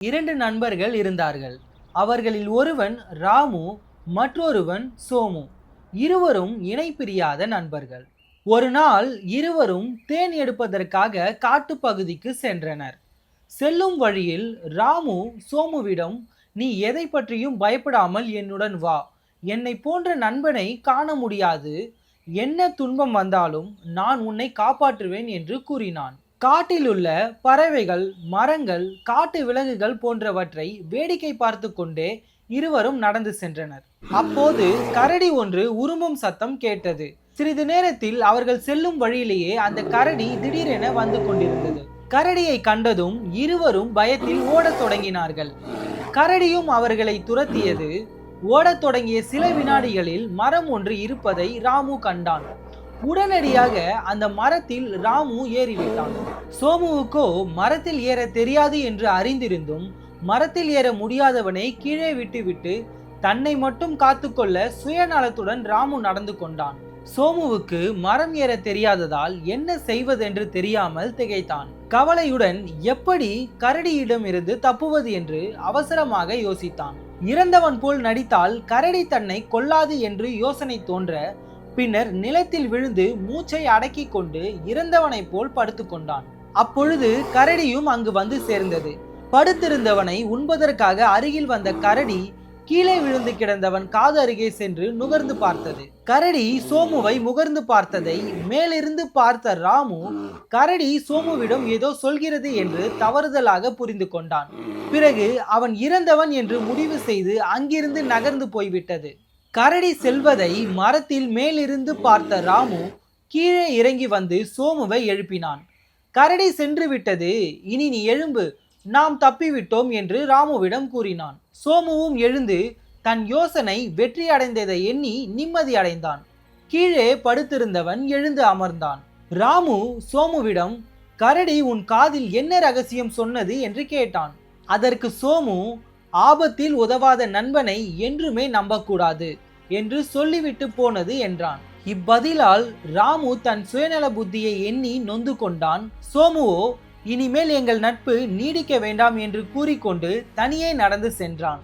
இரண்டு நண்பர்கள் இருந்தார்கள். அவர்களில் ஒருவன் ராமு, மற்றொருவன் சோமு. இருவரும் இணை பிரியாத நண்பர்கள். ஒரு நாள் இருவரும் தேன் எடுப்பதற்காக காட்டுப்பகுதிக்கு சென்றனர். செல்லும் வழியில் ராமு சோமுவிடம், "நீ எதை பற்றியும் பயப்படாமல் என்னுடன் வா. என்னை போன்ற நண்பனை காண முடியாது. என்ன துன்பம் வந்தாலும் நான் உன்னை காப்பாற்றுவேன்" என்று கூறினான். காட்டிலுள்ள பறவைகள், மரங்கள், காட்டு விலங்குகள் போன்றவற்றை வேடிக்கை பார்த்து கொண்டே இருவரும் நடந்து சென்றனர். அப்போது கரடி ஒன்று உருமும் சத்தம் கேட்டது. சிறிது நேரத்தில் அவர்கள் செல்லும் வழியிலேயே அந்த கரடி திடீரென வந்து கொண்டிருந்தது. கரடியை கண்டதும் இருவரும் பயத்தில் ஓடத் தொடங்கினார்கள். கரடியும் அவர்களை துரத்தியது. ஓடத் தொடங்கிய சில வினாடிகளில் மரம் ஒன்று இருப்பதை ராமு கண்டான். உடனடியாக அந்த மரத்தில் ராமு ஏறிவிட்டான். சோமுவுக்கோ மரத்தில் ஏற தெரியாது என்று அறிந்திருந்தும் மரத்தில் ஏற முடியாதவனை கீழே விட்டுவிட்டு தன்னை மட்டும் காத்துக்கொள்ள சுயநலத்துடன் ராமு நடந்து கொண்டான். சோமுவுக்கு மரம் ஏற தெரியாததால் என்ன செய்வதென்று தெரியாமல் திகைத்தான். கவலையுடன் எப்படி கரடியிடம் இருந்து தப்புவது என்று அவசரமாக யோசித்தான். இறந்தவன் போல் நடித்தால் கரடி தன்னை கொல்லாது என்று யோசனை தோன்ற, பின்னர் நிலத்தில் விழுந்து மூச்சை அடக்கி கொண்டு இறந்தவனை போல் படுத்துக்கொண்டான். அப்பொழுது கரடியும் அங்கு வந்து சேர்ந்தது. படுத்திருந்தவனை உண்பதற்காக அருகில் வந்த கரடி கீழே விழுந்து கிடந்தவன் காது அருகே சென்று நுகர்ந்து பார்த்தது. கரடி சோமுவை முகர்ந்து பார்த்ததை மேலிருந்து பார்த்த ராமு, கரடி சோமுவிடம் ஏதோ சொல்கிறது என்று தவறுதலாக புரிந்து கொண்டான். பிறகு அவன் இறந்தவன் என்று முடிவு செய்து அங்கிருந்து நகர்ந்து போய்விட்டது. கரடி செல்வதை மரத்தில் மேலிருந்து பார்த்த ராமு கீழே இறங்கி வந்து சோமுவை எழுப்பினான். கரடி சென்று விட்டது, இனி நீ எழும்பு, நாம் தப்பிவிட்டோம் என்று ராமுவிடம் கூறினான். சோமுவும் எழுந்து தன் யோசனை வெற்றி அடைந்ததை எண்ணி நிம்மதி அடைந்தான். கீழே படுத்திருந்தவன் எழுந்து அமர்ந்தான். ராமு சோமுவிடம், "கரடி உன் காதில் என்ன ரகசியம் சொன்னது?" என்று கேட்டான். அதற்கு சோமு, "ஆபத்தில் உதவாத நண்பனை என்றுமே நம்பக்கூடாது என்று சொல்லிவிட்டு போனது" என்றான். இப்பதிலால் ராமு தன் சுயநல புத்தியை எண்ணி நொந்து கொண்டான். சோமுவோ, "இனிமேல் எங்கள் நட்பு நீடிக்க வேண்டாம்" என்று கூறிக்கொண்டு தனியே நடந்து சென்றான்.